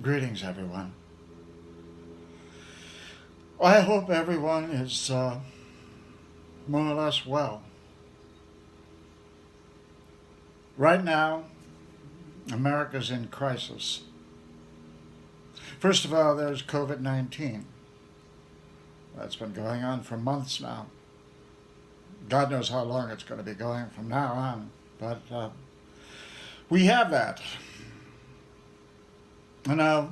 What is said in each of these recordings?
Greetings, everyone. I hope everyone is more or less well. Right now, America's in crisis. First of all, there's COVID-19. That's been going on for months now. God knows how long it's going to be going from now on. But we have that. And now,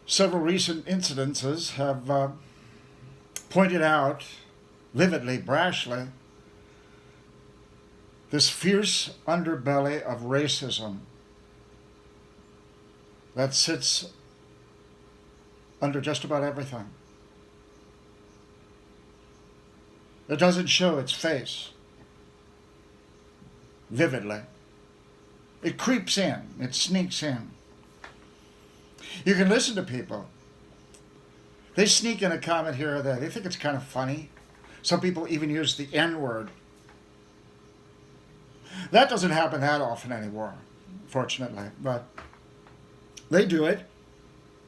several recent incidences have pointed out vividly, brashly, this fierce underbelly of racism that sits under just about everything. It doesn't show its face vividly. It creeps in, it sneaks in. You can listen to people. They sneak in a comment here or there. They think it's kind of funny. Some people even use the N-word. That doesn't happen that often anymore, fortunately. But they do it,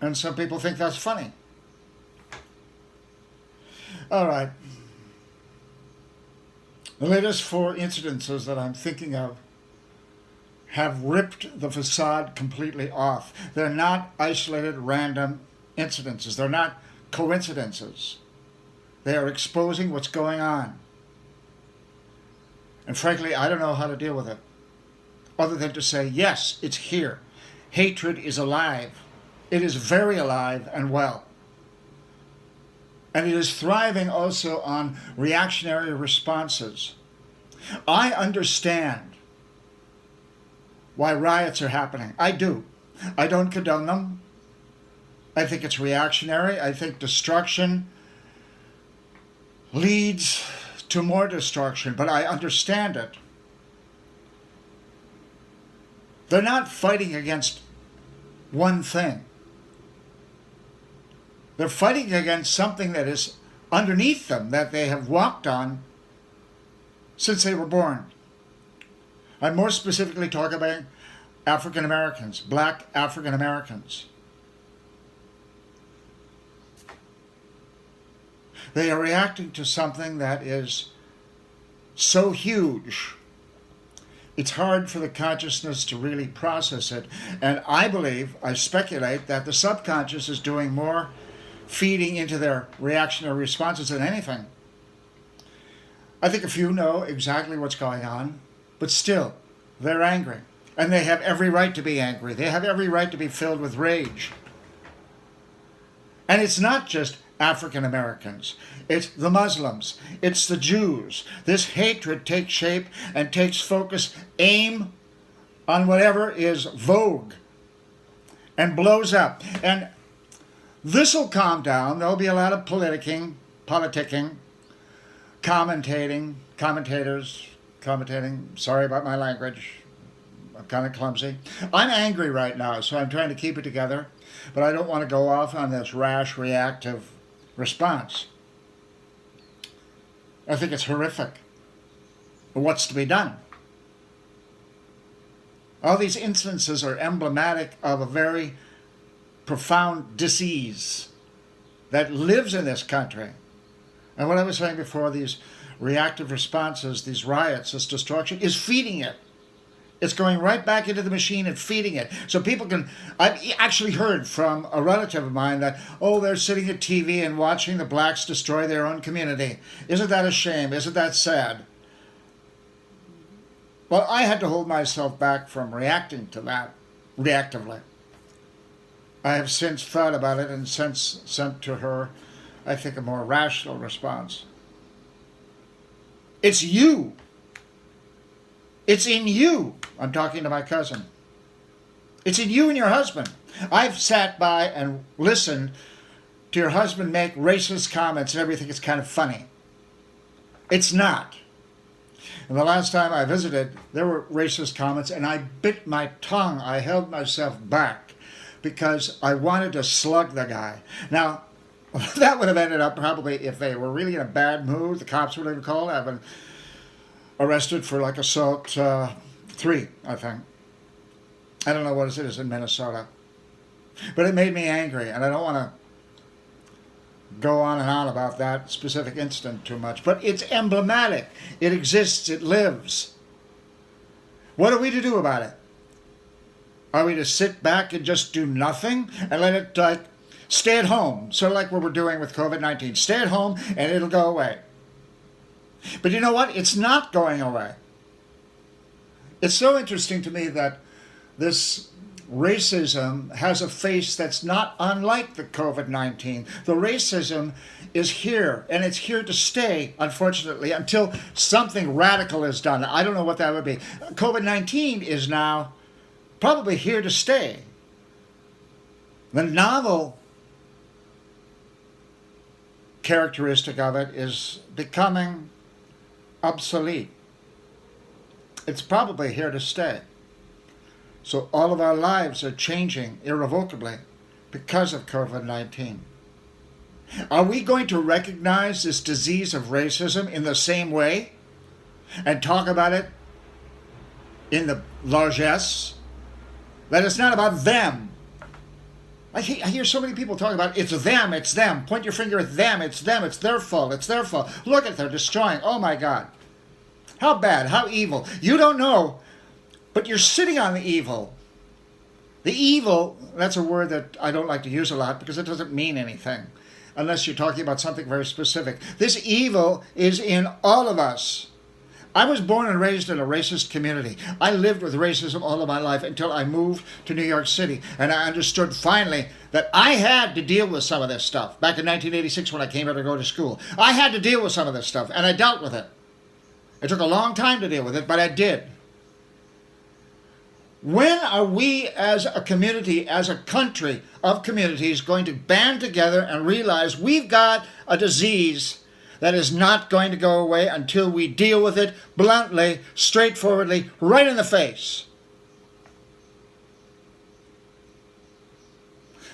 and some people think that's funny. All right. The latest 4 incidences that I'm thinking of have ripped the facade completely off. They're not isolated, random incidences. They're not coincidences. They are exposing what's going on. And frankly, I don't know how to deal with it, other than to say, yes, it's here. Hatred is alive. It is very alive and well. And it is thriving also on reactionary responses. I understand why riots are happening. I do. I don't condone them. I think it's reactionary. I think destruction leads to more destruction, but I understand it. They're not fighting against one thing. They're fighting against something that is underneath them, that they have walked on since they were born. I'm more specifically talking about African Americans, black African Americans. They are reacting to something that is so huge, it's hard for the consciousness to really process it. And I believe, I speculate, that the subconscious is doing more feeding into their reactionary responses than anything. I think a few know exactly what's going on, but still, they're angry. And they have every right to be angry. They have every right to be filled with rage. And it's not just African Americans. It's the Muslims. It's the Jews. This hatred takes shape and takes focus, aim on whatever is vogue, and blows up. And this will calm down. There'll be a lot of politicking, commentators, sorry about my language. I'm kind of clumsy. I'm angry right now, so I'm trying to keep it together, but I don't want to go off on this rash, reactive response. I think it's horrific. But what's to be done? All these instances are emblematic of a very profound disease that lives in this country. And what I was saying before, these reactive responses, these riots, this destruction, is feeding it. It's going right back into the machine and feeding it. So people can... I've actually heard from a relative of mine that, they're sitting at TV and watching the blacks destroy their own community. Isn't that a shame? Isn't that sad? Well, I had to hold myself back from reacting to that reactively. I have since thought about it and since sent to her, I think, a more rational response. It's you. It's in you. I'm talking to my cousin. It's in you and your husband. I've sat by and listened to your husband make racist comments and everything. It's kind of funny. It's not. And the last time I visited, there were racist comments, and I bit my tongue. I held myself back because I wanted to slug the guy. Now, that would have ended up probably, if they were really in a bad mood, the cops would have called, I've been arrested for like assault 3, I think. I don't know what it is in Minnesota. But it made me angry, and I don't want to go on and on about that specific incident too much. But it's emblematic. It exists. It lives. What are we to do about it? Are we to sit back and just do nothing and let it stay at home? Sort of like what we're doing with COVID-19. Stay at home and it'll go away. But you know what? It's not going away. It's so interesting to me that this racism has a face that's not unlike the COVID-19. The racism is here, and it's here to stay, unfortunately, until something radical is done. I don't know what that would be. COVID-19 is now probably here to stay. The novel characteristic of it is becoming obsolete. It's probably here to stay. So all of our lives are changing irrevocably because of COVID-19. Are we going to recognize this disease of racism in the same way and talk about it in the largesse? That it's not about them. I hear so many people talking about it's them, it's them. Point your finger at them, it's their fault, it's their fault. Look at they're destroying. Oh my God. How bad, how evil. You don't know, but you're sitting on the evil. The evil, that's a word that I don't like to use a lot because it doesn't mean anything unless you're talking about something very specific. This evil is in all of us. I was born and raised in a racist community. I lived with racism all of my life until I moved to New York City. And I understood finally that I had to deal with some of this stuff. Back in 1986 when I came here to go to school. I had to deal with some of this stuff, and I dealt with it. It took a long time to deal with it, but I did. When are we as a community, as a country of communities, going to band together and realize we've got a disease that is not going to go away until we deal with it bluntly, straightforwardly, right in the face?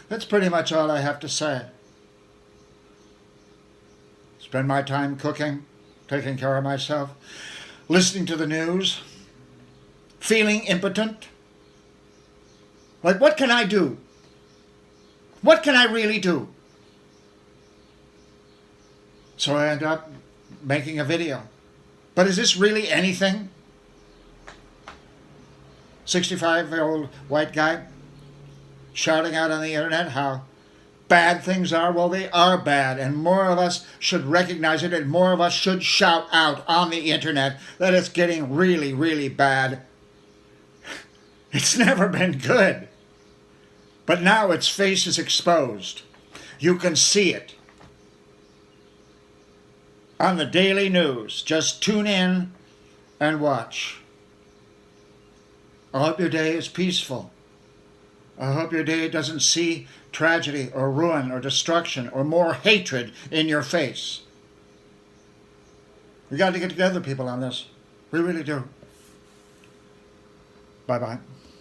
That's pretty much all I have to say. Spend my time cooking, taking care of myself, listening to the news, feeling impotent. Like, what can I do? What can I really do? So I end up making a video. But is this really anything? 65-year-old white guy shouting out on the internet how bad things are. Well, they are bad, and more of us should recognize it, and more of us should shout out on the internet that it's getting really, really bad. It's never been good. But now its face is exposed. You can see it on the daily news. Just tune in and watch. I hope your day is peaceful. I hope your day doesn't see tragedy or ruin or destruction or more hatred in your face. We got to get together, people, on this. We really do. Bye-bye.